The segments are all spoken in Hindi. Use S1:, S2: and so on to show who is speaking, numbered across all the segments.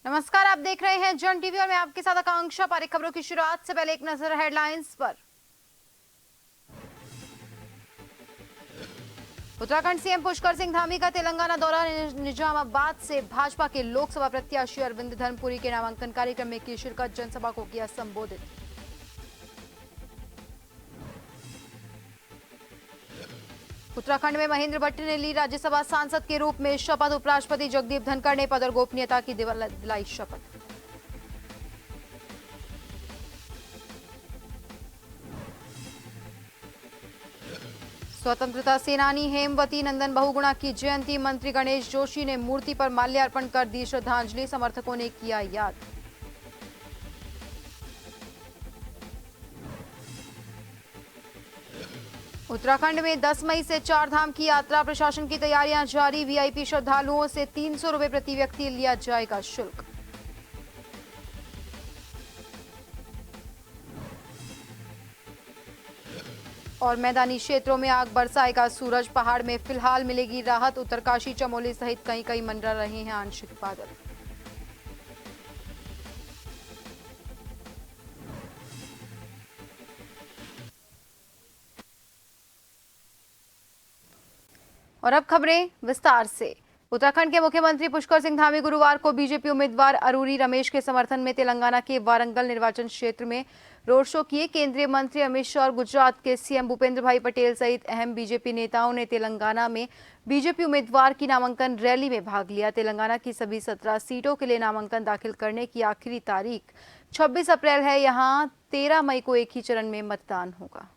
S1: नमस्कार, आप देख रहे हैं जन टीवी और मैं आपके साथ आकांक्षा पारिक। खबरों की शुरुआत से पहले एक नजर हेडलाइंस पर। उत्तराखंड सीएम पुष्कर सिंह धामी का तेलंगाना दौरा। निजामाबाद से भाजपा के लोकसभा प्रत्याशी अरविंद धर्मपुरी के नामांकन कार्यक्रम में की शिरकत। जनसभा को किया संबोधित। उत्तराखंड में महेंद्र भट्ट ने ली राज्यसभा सांसद के रूप में शपथ। उपराष्ट्रपति जगदीप धनखड़ ने पद और गोपनीयता की दिलाई शपथ। स्वतंत्रता सेनानी हेमवती नंदन बहुगुणा की जयंती। मंत्री गणेश जोशी ने मूर्ति पर माल्यार्पण कर दी श्रद्धांजलि। समर्थकों ने किया याद। उत्तराखंड में 10 मई से 4 धाम की यात्रा। प्रशासन की तैयारियां जारी। वीआईपी श्रद्धालुओं से 300 रुपए प्रति व्यक्ति लिया जाएगा शुल्क। और मैदानी क्षेत्रों में आग बरसाएगा सूरज। पहाड़ में फिलहाल मिलेगी राहत। उत्तरकाशी, चमोली सहित कहीं कहीं मंडरा रहे हैं आंशिक बादल। और अब खबरें विस्तार से। उत्तराखंड के मुख्यमंत्री पुष्कर सिंह धामी गुरुवार को बीजेपी उम्मीदवार अरूरी रमेश के समर्थन में तेलंगाना के वारंगल निर्वाचन क्षेत्र में रोड शो किए। केंद्रीय मंत्री अमित शाह और गुजरात के सीएम भूपेंद्र भाई पटेल सहित अहम बीजेपी नेताओं ने तेलंगाना में बीजेपी उम्मीदवार की नामांकन रैली में भाग लिया। तेलंगाना की सभी 17 सीटों के लिए नामांकन दाखिल करने की आखिरी तारीख 26 अप्रैल है। यहां 13 मई को एक ही चरण में मतदान होगा।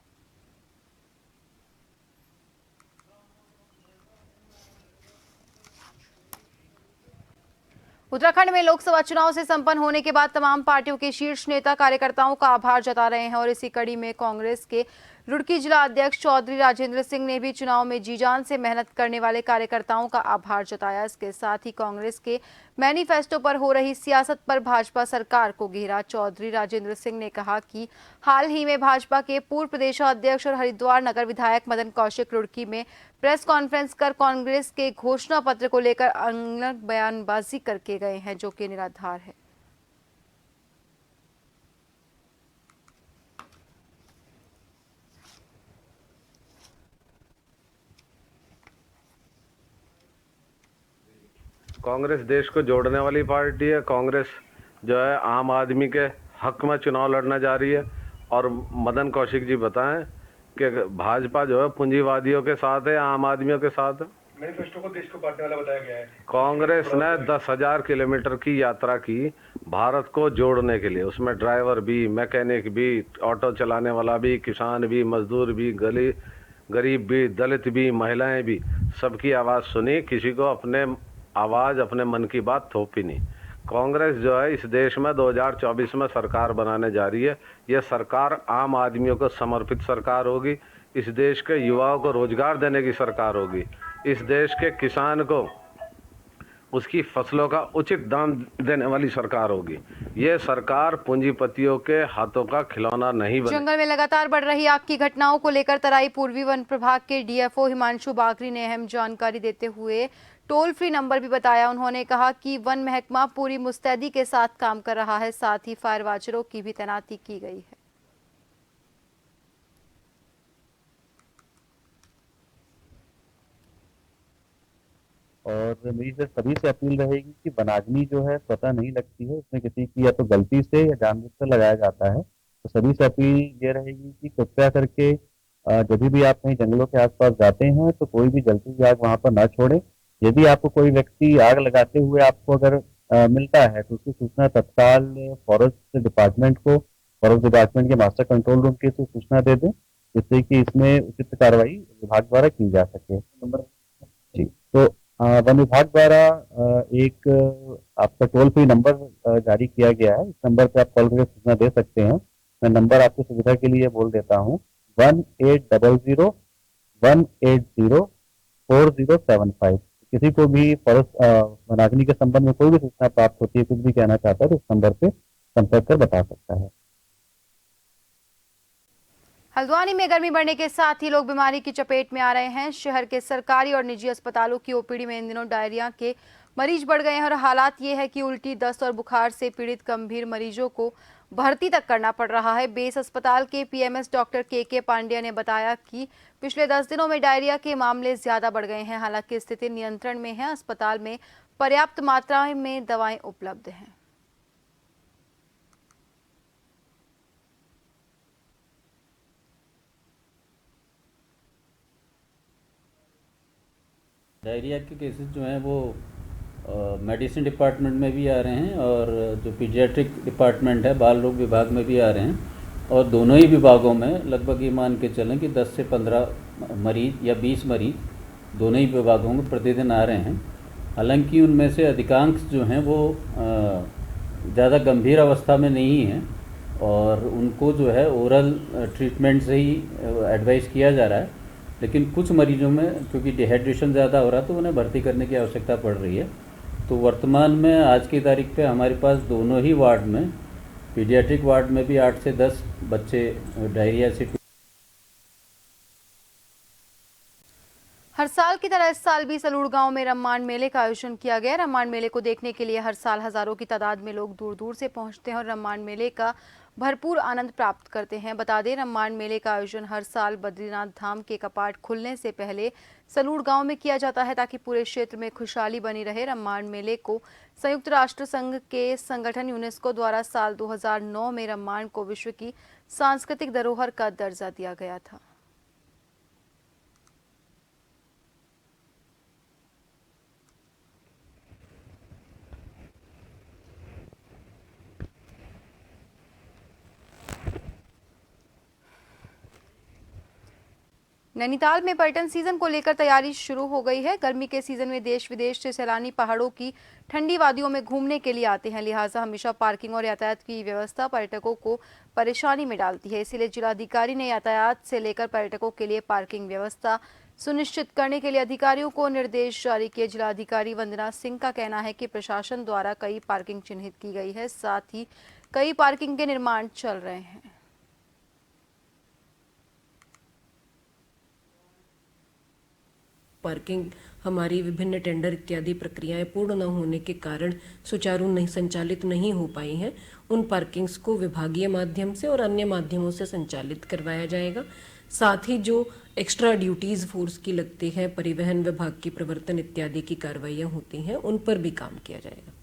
S1: उत्तराखंड में लोकसभा चुनाव से संपन्न होने के बाद तमाम पार्टियों के शीर्ष नेता कार्यकर्ताओं का आभार जता रहे हैं और इसी कड़ी में कांग्रेस के रुड़की जिला अध्यक्ष चौधरी राजेंद्र सिंह ने भी चुनाव में जी जान से मेहनत करने वाले कार्यकर्ताओं का आभार जताया। इसके साथ ही कांग्रेस के मैनिफेस्टो पर हो रही सियासत पर भाजपा सरकार को घेरा। चौधरी राजेंद्र सिंह ने कहा कि हाल ही में भाजपा के पूर्व प्रदेशाध्यक्ष और हरिद्वार नगर विधायक मदन कौशिक रुड़की में प्रेस कॉन्फ्रेंस कर कांग्रेस के घोषणा पत्र को लेकर अलग बयानबाजी करके गए हैं, जो कि निराधार है।
S2: कांग्रेस देश को जोड़ने वाली पार्टी है। कांग्रेस जो है आम आदमी के हक में चुनाव लड़ना जा रही है। और मदन कौशिक जी बताएं कि भाजपा जो है पूंजीवादियों के साथ है, आम आदमियों के साथ है।
S3: मैनिफेस्टो को देश को बांटने वाला बताया गया है।
S2: कांग्रेस ने 10,000 किलोमीटर की यात्रा की भारत को जोड़ने के लिए। उसमें ड्राइवर भी, मैकेनिक भी, ऑटो चलाने वाला भी, किसान भी, मजदूर भी, गरीब भी, दलित भी, महिलाएं भी, सबकी आवाज़ सुनी। किसी को अपने आवाज़, अपने मन की बात थोपी नहीं। कांग्रेस जो है इस देश में 2024 में सरकार बनाने जा रही है। यह सरकार आम आदमियों को समर्पित सरकार होगी। इस देश के युवाओं को रोजगार देने की सरकार होगी। इस देश के किसान को उसकी फसलों का उचित दाम देने वाली सरकार होगी। ये सरकार पूंजीपतियों के हाथों का खिलौना नहीं बने।
S1: जंगल में लगातार बढ़ रही आग की घटनाओं को लेकर तराई पूर्वी वन प्रभाग के डीएफओ हिमांशु बागरी ने अहम जानकारी देते हुए टोल फ्री नंबर भी बताया। उन्होंने कहा कि वन महकमा पूरी मुस्तैदी के साथ काम कर रहा है, साथ ही फायर वाचरों की भी तैनाती की गई है।
S4: और मेरी सभी से अपील रहेगी कि वनाग्नि जो है स्वतः नहीं लगती है, उसमें किसी की या तो गलती से या जानबूझकर लगाया जाता है। तो सभी से अपील ये रहेगी कि कृपया करके जब भी आप कहीं जंगलों के आसपास जाते हैं तो कोई भी जलती हुई आग वहां पर ना छोड़े। यदि आपको कोई व्यक्ति आग लगाते हुए आपको अगर मिलता है तो उसकी सूचना तत्काल फॉरेस्ट डिपार्टमेंट को, फॉरेस्ट डिपार्टमेंट के मास्टर कंट्रोल रूम के सूचना दे दें, जिससे कि इसमें उचित कार्रवाई विभाग द्वारा की जा सके। जी, तो वन विभाग द्वारा एक आपका टोल फ्री नंबर जारी किया गया है। इस नंबर पे आप कॉल करके सूचना दे सकते हैं। मैं नंबर आपकी सुविधा के लिए बोल देता हूँ, 1800-180-4075। किसी को भी फॉरेस्ट वनाग्नि के संबंध में कोई भी सूचना प्राप्त होती है, कुछ भी कहना चाहता है तो इस नंबर पे संपर्क कर बता सकता है।
S1: हल्द्वानी में गर्मी बढ़ने के साथ ही लोग बीमारी की चपेट में आ रहे हैं। शहर के सरकारी और निजी अस्पतालों की ओपीडी में इन दिनों डायरिया के मरीज बढ़ गए हैं और हालात ये है कि उल्टी, दस्त और बुखार से पीड़ित गंभीर मरीजों को भर्ती तक करना पड़ रहा है। बेस अस्पताल के पीएमएस डॉक्टर के पांड्या ने बताया कि पिछले 10 दिनों में डायरिया के मामले ज्यादा बढ़ गए हैं। हालांकि स्थिति नियंत्रण में है। अस्पताल में पर्याप्त मात्रा में दवाएं उपलब्ध हैं।
S5: डायरिया के केसेस जो हैं वो मेडिसिन डिपार्टमेंट में भी आ रहे हैं और जो पीडियाट्रिक डिपार्टमेंट है बाल रोग विभाग में भी आ रहे हैं और दोनों ही विभागों में लगभग ये मान के चलें कि 10 से 15 मरीज या 20 मरीज दोनों ही विभागों में प्रतिदिन आ रहे हैं। हालांकि उनमें से अधिकांश जो हैं वो ज़्यादा गंभीर अवस्था में नहीं हैं और उनको जो है ओरल ट्रीटमेंट से ही एडवाइस किया जा रहा है। लेकिन कुछ मरीजों में क्योंकि डिहाइड्रेशन ज़्यादा हो रहा है तो उन्हें भर्ती करने की आवश्यकता पड़ रही है। तो वर्तमान में आज की तारीख पे हमारे पास दोनों ही वार्ड में, पीडियाट्रिक वार्ड में भी 8 से 10 बच्चे डायरिया से।
S1: हर साल की तरह इस साल भी सलूड़ गांव में रम्माण मेले का आयोजन किया गया। रम्माण मेले को देखने के लिए हर साल हजारों की तादाद में लोग दूर दूर से पहुंचते हैं और रम्माण मेले का भरपूर आनंद प्राप्त करते हैं। बता दें, रम्माण मेले का आयोजन हर साल बद्रीनाथ धाम के कपाट खुलने से पहले सलूड़ गांव में किया जाता है ताकि पूरे क्षेत्र में खुशहाली बनी रहे। रम्माण मेले को संयुक्त राष्ट्र संघ के संगठन यूनेस्को द्वारा साल 2009 में रम्माण को विश्व की सांस्कृतिक धरोहर का दर्जा दिया गया था। नैनीताल में पर्यटन सीजन को लेकर तैयारी शुरू हो गई है। गर्मी के सीजन में देश विदेश से सैलानी पहाड़ों की ठंडी वादियों में घूमने के लिए आते हैं, लिहाजा हमेशा पार्किंग और यातायात की व्यवस्था पर्यटकों को परेशानी में डालती है। इसीलिए जिलाधिकारी ने यातायात से लेकर पर्यटकों के लिए पार्किंग व्यवस्था सुनिश्चित करने के लिए अधिकारियों को निर्देश जारी किए। जिलाधिकारी वंदना सिंह का कहना है कि प्रशासन द्वारा कई पार्किंग चिन्हित की गई है, साथ ही कई पार्किंग के निर्माण चल रहे हैं।
S6: पार्किंग हमारी विभिन्न टेंडर इत्यादि प्रक्रियाएं पूर्ण न होने के कारण सुचारू नहीं संचालित नहीं हो पाई हैं। उन पार्किंग्स को विभागीय माध्यम से और अन्य माध्यमों से संचालित करवाया जाएगा। साथ ही जो एक्स्ट्रा ड्यूटीज फोर्स की लगती है, परिवहन विभाग की प्रवर्तन इत्यादि की कार्रवाइयां होती हैं, उन पर भी काम किया जाएगा।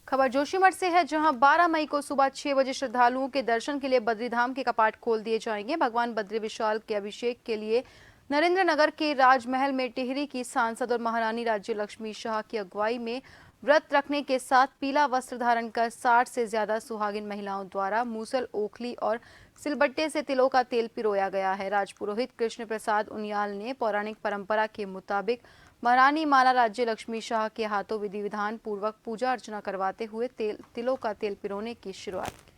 S1: खबर जोशीमठ से है, जहां 12 मई को सुबह 6 बजे श्रद्धालुओं के दर्शन के लिए बद्रीधाम के कपाट खोल दिए जाएंगे। भगवान बद्री विशाल के अभिषेक के लिए नरेंद्र नगर के राजमहल में टिहरी की सांसद और महारानी राज्य लक्ष्मी शाह की अगुवाई में व्रत रखने के साथ पीला वस्त्र धारण कर 60 से ज्यादा सुहागिन महिलाओं द्वारा मूसल, ओखली और सिलबट्टे से तिलों का तेल पिरोया गया है। राजपुरोहित कृष्ण प्रसाद उनियाल ने पौराणिक परंपरा के मुताबिक महारानी माला राज्य लक्ष्मी शाह के हाथों विधि विधान पूर्वक पूजा अर्चना करवाते हुए तिलों का तेल पिरोने की शुरुआत की।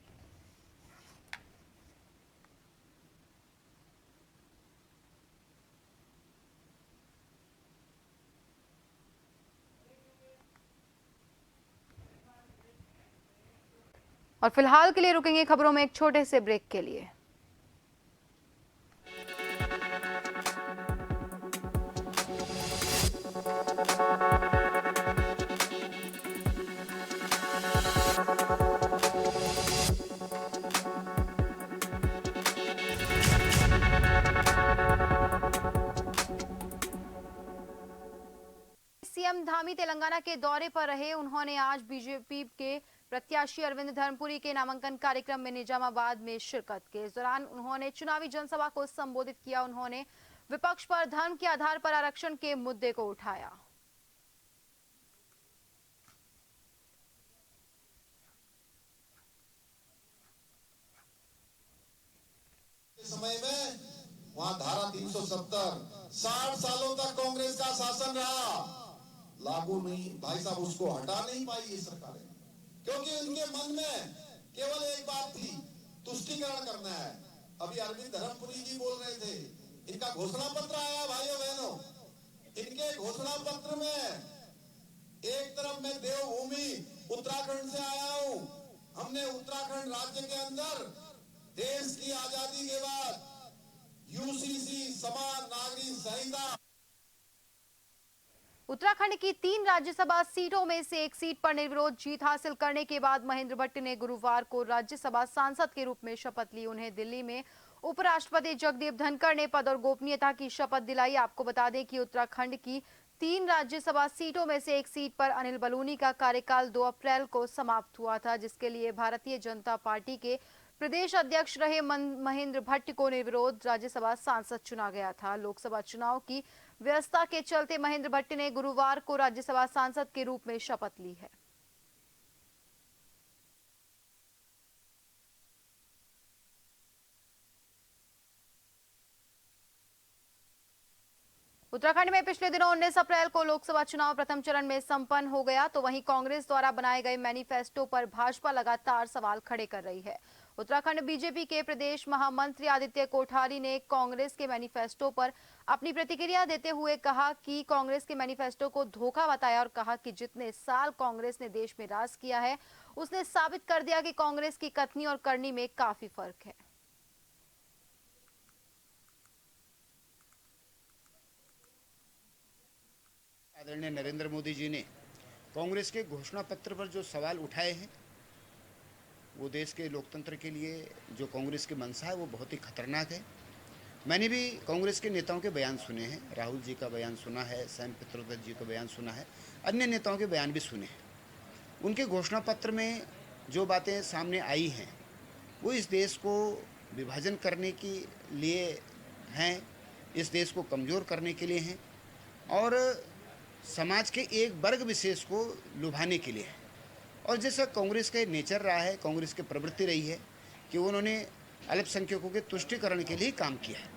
S1: और फिलहाल के लिए रुकेंगे खबरों में एक छोटे से ब्रेक के लिए। सीएम धामी तेलंगाना के दौरे पर रहे। उन्होंने आज बीजेपी के प्रत्याशी अरविंद धर्मपुरी के नामांकन कार्यक्रम में निजामाबाद में शिरकत की। इस दौरान उन्होंने चुनावी जनसभा को संबोधित किया। उन्होंने विपक्ष पर धर्म के आधार पर आरक्षण के मुद्दे को उठाया।
S7: समय में वहां धारा 370 60 सालों तक कांग्रेस का शासन रहा, लागू नहीं। भाई साहब, उसको हटा नहीं पाई ये सरकारें, क्योंकि उनके मन में केवल एक बात थी, तुष्टीकरण करना है। अभी अरविंद धर्मपुरी जी बोल रहे थे, इनका घोषणा पत्र आया भाइयों बहनों। इनके घोषणा पत्र में एक तरफ मैं देवभूमि उत्तराखंड से आया हूं। हमने उत्तराखंड राज्य के अंदर देश की आजादी के बाद यूसीसी समान नागरिक संहिता
S1: उत्तराखंड की 3 राज्यसभा सीटों में से एक सीट पर निर्विरोध जीत हासिल करने के बाद महेंद्र भट्ट ने गुरुवार को राज्यसभा सांसद के रूप में शपथ ली। उन्हें दिल्ली में उपराष्ट्रपति जगदीप धनखड़ ने पद और गोपनीयता की शपथ दिलाई। आपको बता दें कि उत्तराखंड की 3 राज्यसभा सीटों में से एक सीट पर अनिल बलूनी का कार्यकाल 2 अप्रैल को समाप्त हुआ था, जिसके लिए भारतीय जनता पार्टी के प्रदेश अध्यक्ष रहे महेंद्र भट्ट को निर्विरोध राज्यसभा सांसद चुना गया था। लोकसभा चुनाव की व्यस्तता के चलते महेंद्र भट्ट ने गुरुवार को राज्यसभा सांसद के रूप में शपथ ली है। उत्तराखंड में पिछले दिनों 19 अप्रैल को लोकसभा चुनाव प्रथम चरण में संपन्न हो गया, तो वहीं कांग्रेस द्वारा बनाए गए मैनिफेस्टो पर भाजपा लगातार सवाल खड़े कर रही है। उत्तराखंड बीजेपी के प्रदेश महामंत्री आदित्य कोठारी ने कांग्रेस के मैनिफेस्टो पर अपनी प्रतिक्रिया देते हुए कहा कि कांग्रेस के मैनिफेस्टो को धोखा बताया और कहा कि जितने साल कांग्रेस ने देश में राज किया है उसने साबित कर दिया कि कांग्रेस की कथनी और करनी में काफी फर्क है।
S8: आदरणीय नरेंद्र मोदी जी ने कांग्रेस के घोषणा पत्र पर जो सवाल उठाए हैं वो देश के लोकतंत्र के लिए जो कांग्रेस की मंशा है वो बहुत ही खतरनाक है। मैंने भी कांग्रेस के नेताओं के बयान सुने हैं, राहुल जी का बयान सुना है, सैम पित्रोदा जी का बयान सुना है, अन्य नेताओं के बयान भी सुने हैं। उनके घोषणा पत्र में जो बातें सामने आई हैं वो इस देश को विभाजन करने के लिए हैं, इस देश को कमज़ोर करने के लिए हैं और समाज के एक वर्ग विशेष को लुभाने के लिए है। और जैसा कांग्रेस का नेचर रहा है, कांग्रेस की प्रवृत्ति रही है कि उन्होंने अल्पसंख्यकों के तुष्टिकरण के लिए काम किया है।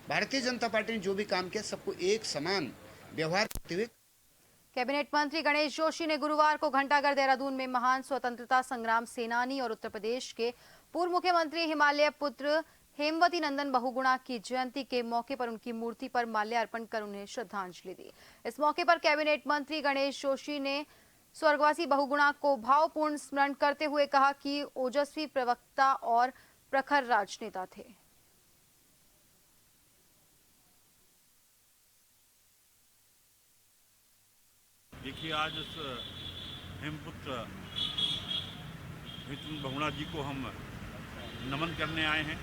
S8: भारतीय जनता पार्टी ने जो भी काम किया सबको एक समान व्यवहार करते हुए।
S1: कैबिनेट मंत्री गणेश जोशी ने गुरुवार को घंटाघर देहरादून में महान स्वतंत्रता संग्राम सेनानी और उत्तर प्रदेश के पूर्व मुख्यमंत्री हिमालय पुत्र हेमवती नंदन बहुगुणा की जयंती के मौके पर उनकी मूर्ति पर माल्यार्पण कर उन्हें श्रद्धांजलि दी। इस मौके पर कैबिनेट मंत्री गणेश जोशी ने स्वर्गवासी बहुगुणा को भावपूर्ण स्मरण करते हुए कहा कि ओजस्वी प्रवक्ता और प्रखर राजनेता थे।
S9: देखिए, आज इस हेमपुत्र हेमवती बहुगुणा जी को हम नमन करने आए हैं,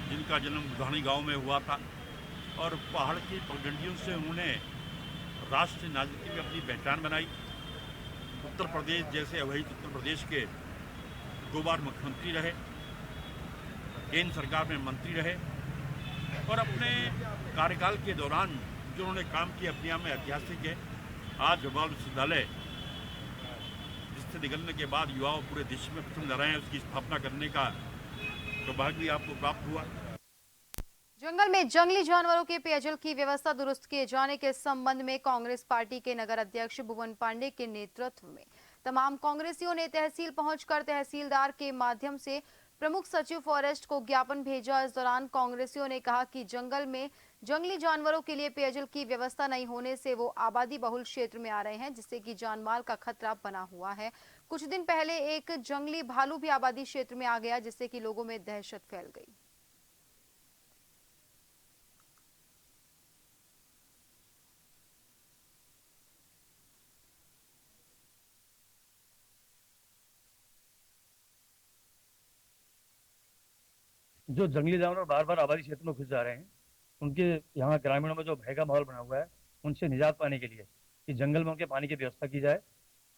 S9: जिनका जन्म बुधानी गांव में हुआ था और पहाड़ की पगडंडियों से उन्होंने राष्ट्रीय राजनीति में अपनी पहचान बनाई। उत्तर प्रदेश जैसे अवैध उत्तर प्रदेश के 2 बार मुख्यमंत्री रहे, केंद्र सरकार में मंत्री रहे और अपने कार्यकाल के दौरान जो उन्होंने काम किया अपने आप में ऐतिहासिक है। आज जवाहरलाल विश्वविद्यालय जिससे निकलने के बाद युवाओं पूरे देश में प्रथम लहराए हैं, उसकी स्थापना करने का सौभाग्य भी आपको प्राप्त हुआ।
S1: जंगल में जंगली जानवरों के पेयजल की व्यवस्था दुरुस्त किए जाने के संबंध में कांग्रेस पार्टी के नगर अध्यक्ष भुवन पांडे के नेतृत्व में तमाम कांग्रेसियों ने तहसील पहुंचकर तहसीलदार के माध्यम से प्रमुख सचिव फॉरेस्ट को ज्ञापन भेजा। इस दौरान कांग्रेसियों ने कहा कि जंगल में जंगली जानवरों के लिए पेयजल की व्यवस्था नहीं होने से वो आबादी बहुल क्षेत्र में आ रहे हैं, जिससे कि जानमाल का खतरा बना हुआ है। कुछ दिन पहले एक जंगली भालू भी आबादी क्षेत्र में आ गया, जिससे कि लोगों में दहशत फैल गई।
S10: जो जंगली जानवर बार बार आबादी क्षेत्र में घुस जा रहे हैं, उनके यहाँ ग्रामीणों में जो भय का माहौल बना हुआ है, उनसे निजात पाने के लिए कि जंगल में उनके पानी की व्यवस्था की जाए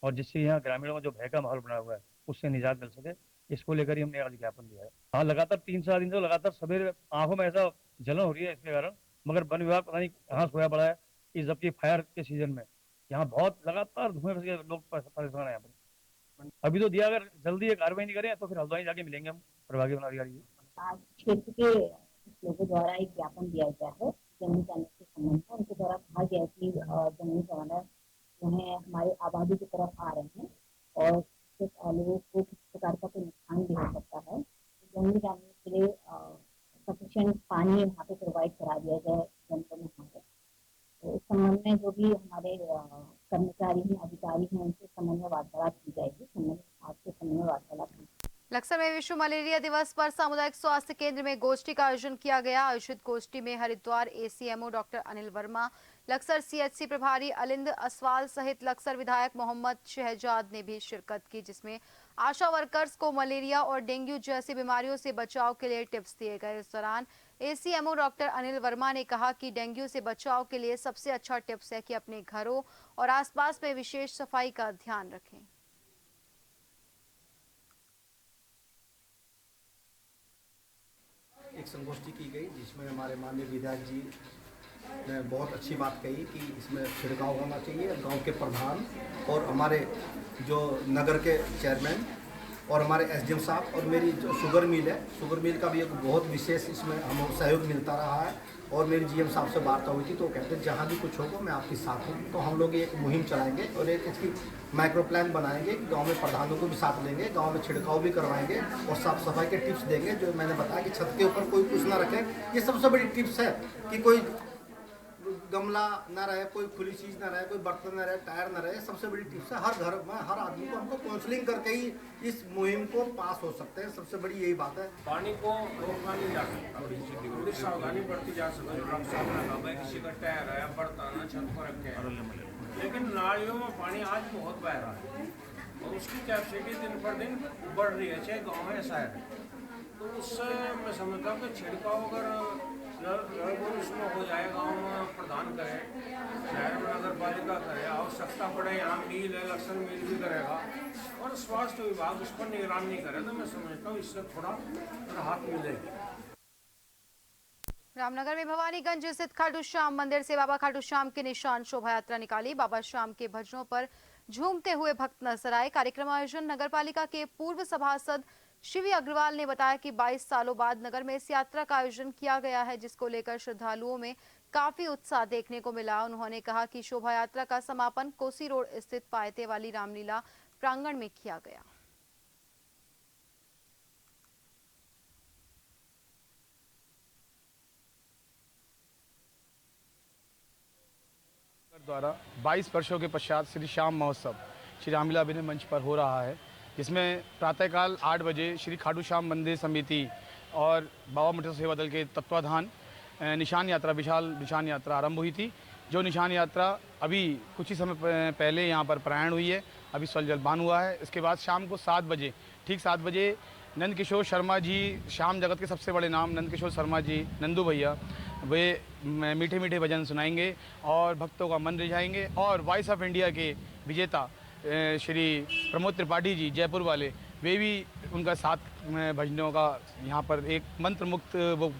S10: और जिससे यहाँ ग्रामीणों में जो भय का माहौल बना हुआ है उससे निजात मिल सके, इसको लेकर ही हमने आज ज्ञापन दिया है। हाँ, लगातार 3-4 दिन से लगातार सवेरे आंखों में ऐसा जलन हो रही है इसके कारण, मगर वन विभाग पता नहीं कहाँ सोया पड़ा है कि जबकि फायर के सीजन में यहाँ बहुत लगातार धुएं से लोग परेशान है यहाँ पर। अभी तो दिया, अगर जल्दी कार्रवाई नहीं करें तो फिर हल्द्वानी जाके मिलेंगे हम प्रभागी अधिकारी।
S11: आज क्षेत्र के लोगों द्वारा एक ज्ञापन दिया गया है जंगली जानवर के संबंध में। उनके द्वारा कहा गया है कि जंगली जानवर जो है हमारे आबादी की तरफ आ रहे हैं और लोगों को किसी प्रकार का कोई नुकसान भी हो सकता है। जंगली जानवर के लिए सफिशिएंट पानी वहाँ पे प्रोवाइड करा दिया जाए जंगलों में। वहाँ पे तो इस संबंध में जो भी हमारे कर्मचारी हैं, अधिकारी हैं, उनसे समन्वय वार्तालाप की जाएगी। आपसे समन्वय वार्तालाप
S1: बक्सर में विश्व मलेरिया दिवस पर सामुदायिक स्वास्थ्य केंद्र में गोष्ठी का आयोजन किया गया। आयोजित गोष्ठी में Haridwar ACMO doctor Anil Verma, Laksar CHC प्रभारी अलिंद असवाल सहित लक्सर विधायक मोहम्मद शहजाद ने भी शिरकत की, जिसमें आशा वर्कर्स को मलेरिया और डेंगू जैसी बीमारियों से बचाव के लिए टिप्स दिए गए। इस दौरान एसीएमओ डॉक्टर अनिल वर्मा ने कहा कि डेंगू से बचाव के लिए सबसे अच्छा टिप्स है कि अपने घरों और आसपास में विशेष सफाई का ध्यान रखें।
S12: एक संगोष्ठी की गई जिसमें हमारे माननीय विधायक जी ने बहुत अच्छी बात कही कि इसमें छिड़काव होना चाहिए। गांव के प्रधान और हमारे जो नगर के चेयरमैन और हमारे एसडीएम साहब और मेरी जो शुगर मिल है, शुगर मिल का भी एक बहुत विशेष इसमें हमें सहयोग मिलता रहा है। और मेरी जीएम साहब से वार्ता हुई थी तो कहते हैं जहाँ भी कुछ होगा मैं आपके साथ हूँ। तो हम लोग एक मुहिम चलाएंगे और एक इसकी माइक्रो प्लान बनाएंगे। गांव में प्रधानों को भी साथ लेंगे, गांव में छिड़काव भी करवाएंगे और साफ सफाई के टिप्स देंगे। जो मैंने बताया कि छत के ऊपर कोई कुछ ना रखे, ये सबसे बड़ी टिप्स है कि कोई गमला ना रहे, कोई खुली चीज़ ना रहे, कोई बर्तन ना रहे, टायर ना रहे। सबसे बड़ी टिप्स है। हर घर में हर आदमी को हमको काउंसलिंग करके ही इस मुहिम को पास हो सकते हैं। सबसे बड़ी यही बात है।
S13: पानी को रोकना नहीं जा सकता, थोड़ी सावधानी बरती जा सकती है। किसी का टायर है, बर्तन है, छत पर रखे हैं, लेकिन नालियों में पानी आज बहुत बह रहा है और उसकी कैपेसिटी दिन पर दिन बढ़ रही है, चाहे गाँव है शहर है। तो उससे मैं समझता हूँ कि छिड़काव अगर उसमें हो जाए, गाँव में प्रधान करे, शहर में नगर पालिका करे, आवश्यकता पड़े यहाँ मिल है, लक्सर मिल भी करेगा और स्वास्थ्य विभाग उस पर निगरानी करे, तो मैं समझता हूँ इससे थोड़ा राहत मिलेगी।
S1: रामनगर में भवानीगंज स्थित खाटू श्याम मंदिर से बाबा खाटू श्याम के निशान शोभा यात्रा निकाली। बाबा श्याम के भजनों पर झूमते हुए भक्त नजर आए। कार्यक्रम आयोजन नगर पालिका के पूर्व सभासद शिवी अग्रवाल ने बताया कि 22 सालों बाद नगर में इस यात्रा का आयोजन किया गया है, जिसको लेकर श्रद्धालुओं में काफी उत्साह देखने को मिला। उन्होंने कहा कि शोभा यात्रा का समापन कोसी रोड स्थित पायते वाली रामलीला प्रांगण में किया गया।
S14: द्वारा 22 वर्षों के पश्चात श्री श्याम महोत्सव श्री रामलीला अभिनय मंच पर हो रहा है, जिसमें प्रातःकाल 8 बजे श्री खाटू श्याम मंदिर समिति और बाबा मुठा सेवा दल के तत्वाधान निशान यात्रा, विशाल निशान यात्रा आरंभ हुई थी। जो निशान यात्रा अभी कुछ ही समय पहले यहाँ पर प्रयाण हुई है, अभी जलपान हुआ है। इसके बाद शाम को 7 बजे, ठीक 7 बजे नंद किशोर शर्मा जी, श्याम जगत के सबसे बड़े नाम नंद किशोर शर्मा जी, नंदू भैया, वे मीठे मीठे भजन सुनाएंगे और भक्तों का मन रिझाएंगे। और वॉइस ऑफ इंडिया के विजेता श्री प्रमोद त्रिपाठी जी जयपुर वाले, वे भी उनका साथ भजनों का यहाँ पर एक मंत्र मुक्त वो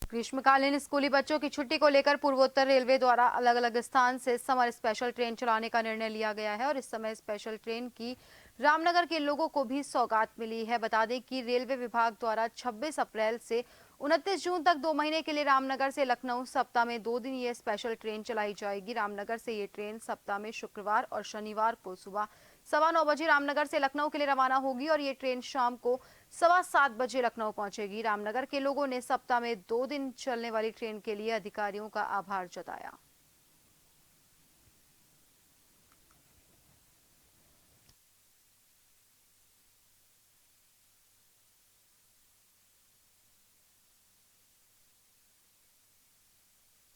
S1: ग्रीष्मकालीन स्कूली बच्चों की छुट्टी को लेकर पूर्वोत्तर रेलवे द्वारा अलग अलग स्थान से समर स्पेशल ट्रेन चलाने का निर्णय लिया गया है और इस समय स्पेशल ट्रेन की रामनगर के लोगों को भी सौगात मिली है। बता दें कि रेलवे विभाग द्वारा 26 अप्रैल से 29 जून तक 2 महीने के लिए रामनगर से लखनऊ सप्ताह में 2 दिन ये स्पेशल ट्रेन चलाई जाएगी। रामनगर से ये ट्रेन सप्ताह में शुक्रवार और शनिवार को सुबह 9:15 बजे रामनगर से लखनऊ के लिए रवाना होगी और ये ट्रेन शाम को 7:15 बजे लखनऊ पहुंचेगी। रामनगर के लोगों ने सप्ताह में 2 दिन चलने वाली ट्रेन के लिए अधिकारियों का आभार जताया।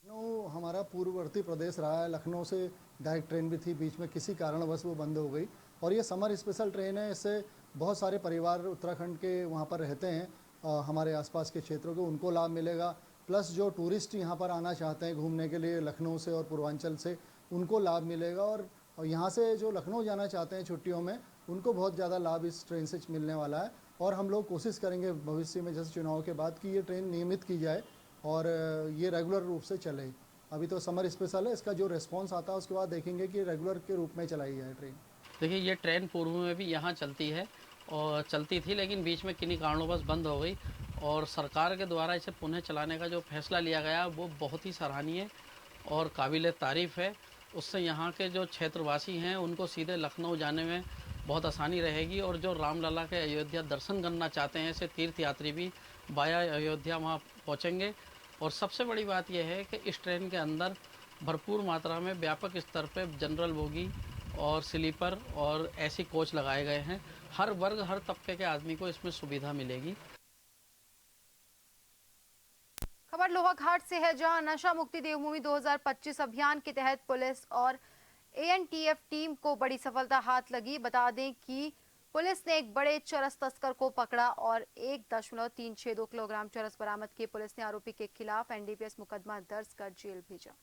S15: लखनऊ हमारा पूर्ववर्ती प्रदेश रहा है। लखनऊ से डायरेक्ट ट्रेन भी थी, बीच में किसी कारणवश वो बंद हो गई और ये समर स्पेशल ट्रेन है। इससे बहुत सारे परिवार उत्तराखंड के वहाँ पर रहते हैं, हमारे आसपास के क्षेत्रों के, उनको लाभ मिलेगा। प्लस जो टूरिस्ट यहाँ पर आना चाहते हैं घूमने के लिए लखनऊ से और पूर्वांचल से, उनको लाभ मिलेगा। और यहाँ से जो लखनऊ जाना चाहते हैं छुट्टियों में, उनको बहुत ज़्यादा लाभ इस ट्रेन से मिलने वाला है। और हम लोग कोशिश करेंगे भविष्य में जैसे चुनाव के बाद कि ये ट्रेन नियमित की जाए और ये रेगुलर रूप से चले। अभी तो समर स्पेशल है, इसका जो रिस्पांस आता है उसके बाद देखेंगे कि रेगुलर के रूप में चलाई जाए ट्रेन।
S16: देखिए, ये ट्रेन पूर्व में भी यहाँ चलती है और चलती थी, लेकिन बीच में किन्हीं कारणों बंद हो गई और सरकार के द्वारा इसे पुनः चलाने का जो फैसला लिया गया वो बहुत ही सराहनीय और काबिल तारीफ़ है। उससे यहाँ के जो क्षेत्रवासी हैं उनको सीधे लखनऊ जाने में बहुत आसानी रहेगी और जो रामलला के अयोध्या दर्शन करना चाहते हैं ऐसे तीर्थ यात्री भी वाया अयोध्या वहाँ पहुँचेंगे। और सबसे बड़ी बात यह है कि इस ट्रेन के अंदर भरपूर मात्रा में व्यापक स्तर पर जनरल बोगी और स्लीपर और ऐसी कोच लगाए गए हैं। हर वर्ग हर तबके के आदमी को इसमें सुविधा मिलेगी।
S1: खबर लोहाघाट से है, जहां नशा मुक्ति देवभूमि 2025 अभियान के तहत पुलिस और एएनटीएफ टीम को बड़ी सफलता हाथ लगी। बता दें कि पुलिस ने एक बड़े चरस तस्कर को पकड़ा और 1.362 किलोग्राम चरस बरामद किए। पुलिस ने आरोपी के खिलाफ एनडीपीएस मुकदमा दर्ज कर जेल भेजा।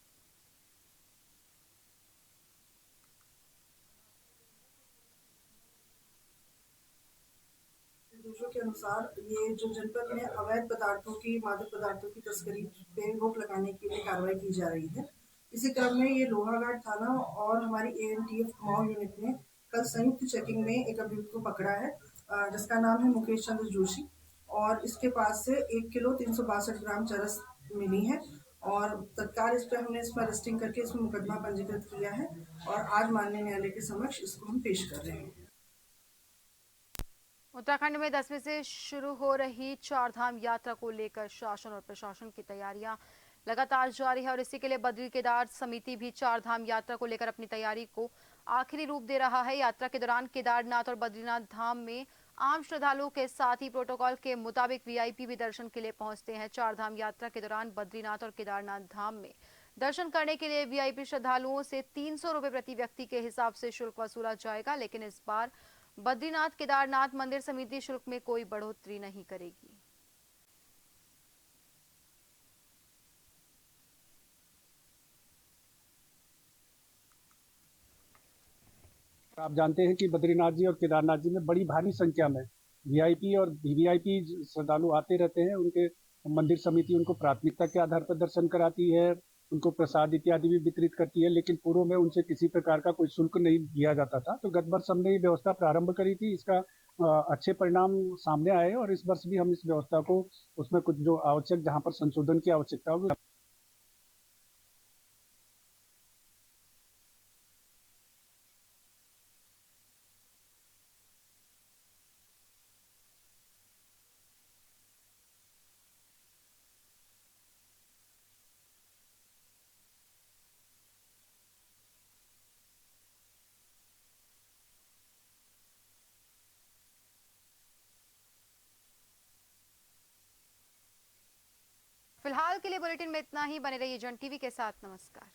S17: निर्देशों के अनुसार ये जो जनपद में अवैध पदार्थों की मादक पदार्थों की तस्करी पे रोक लगाने के लिए कार्रवाई की जा रही है। इसी क्रम में ये लोहाघाट थाना और हमारी एएनटीएफ कुमाऊं यूनिट ने कल संयुक्त चेकिंग में एक अभियुक्त को पकड़ा है, जिसका नाम है मुकेश चंद्र जोशी, और इसके पास से 1 किलो 362 ग्राम चरस मिली है और तत्काल इस पर हमने इसमें अरेस्टिंग करके इसमें मुकदमा पंजीकृत किया है और आज माननीय न्यायालय के समक्ष इसको हम पेश कर रहे हैं।
S1: उत्तराखंड में 10वें से शुरू हो रही चारधाम यात्रा को लेकर शासन और प्रशासन की तैयारियां लगातार जारी है और इसी के लिए बद्री केदार समिति भी चारधाम यात्रा को लेकर अपनी तैयारी को आखिरी रूप दे रहा है। यात्रा के दौरान केदारनाथ और बद्रीनाथ धाम में आम श्रद्धालुओं के साथ ही प्रोटोकॉल के मुताबिक वीआईपी भी दर्शन के लिए पहुंचते हैं। चारधाम यात्रा के दौरान बद्रीनाथ और केदारनाथ धाम में दर्शन करने के लिए वीआईपी श्रद्धालुओं से 300 रुपए प्रति व्यक्ति के हिसाब से शुल्क वसूला जाएगा, लेकिन इस बार बद्रीनाथ केदारनाथ मंदिर समिति शुल्क में कोई बढ़ोतरी नहीं करेगी।
S18: आप जानते हैं कि बद्रीनाथ जी और केदारनाथ जी में बड़ी भारी संख्या में वीआईपी और वीवीआईपी श्रद्धालु आते रहते हैं। उनके मंदिर समिति उनको प्राथमिकता के आधार पर दर्शन कराती है, उनको प्रसाद इत्यादि भी वितरित करती है, लेकिन पूर्व में उनसे किसी प्रकार का कोई शुल्क नहीं लिया जाता था। तो गत वर्ष हमने ये व्यवस्था प्रारंभ करी थी, इसका अच्छे परिणाम सामने आए और इस वर्ष भी हम इस व्यवस्था को उसमें कुछ जो आवश्यक जहाँ पर संशोधन की आवश्यकता होगी।
S1: फिलहाल के लिए बुलेटिन में इतना ही। बने रहिए जन टीवी के साथ। नमस्कार।